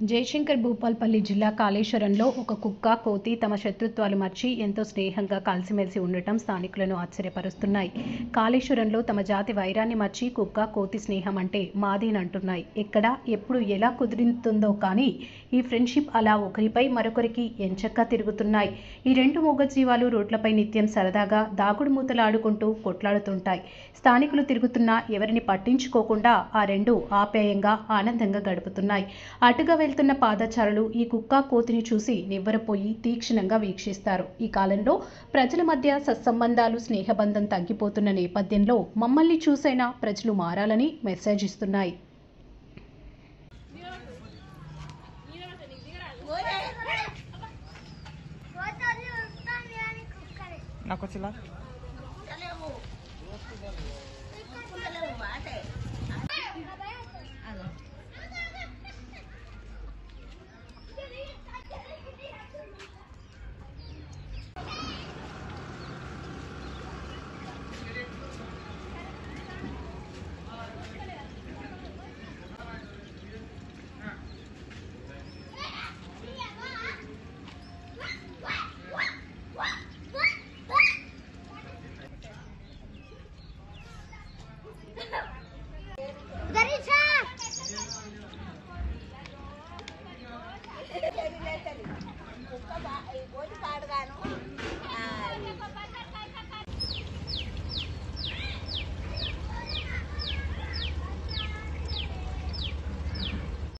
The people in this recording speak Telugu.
జయశంకర్ భూపాల్పల్లి జిల్లా కాళేశ్వరంలో ఒక కుక్క, కోతి తమ శత్రుత్వాలు మర్చి ఎంతో స్నేహంగా కలిసిమెలిసి ఉండటం స్థానికులను ఆశ్చర్యపరుస్తున్నాయి. కాళేశ్వరంలో తమ జాతి వైరాన్ని మర్చి కుక్క, కోతి స్నేహం అంటే మాదేనంటున్నాయి. ఎక్కడ, ఎప్పుడు, ఎలా కుదురుతుందో కానీ ఈ ఫ్రెండ్షిప్ అలా ఒకరిపై మరొకరికి ఎంచక్కా తిరుగుతున్నాయి. ఈ రెండు మూగజీవాలు రోడ్లపై నిత్యం సరదాగా దాగుడు మూతలాడుకుంటూ కొట్లాడుతుంటాయి. స్థానికులు తిరుగుతున్నా ఎవరిని పట్టించుకోకుండా ఆ రెండు ఆప్యాయంగా, ఆనందంగా గడుపుతున్నాయి. అటుగా వెళ్తున్న పాదచారులు ఈ కుక్క, కోతిని చూసి నివ్వెరపోయి తీక్షణంగా వీక్షిస్తారు. ఈ కాలంలో ప్రజల మధ్య సత్సంబంధాలు, స్నేహబంధం తగ్గిపోతున్న నేపథ్యంలో మమ్మల్ని చూసైనా ప్రజలు మారాలని మెసేజ్ ఇస్తున్నాయి. నాకు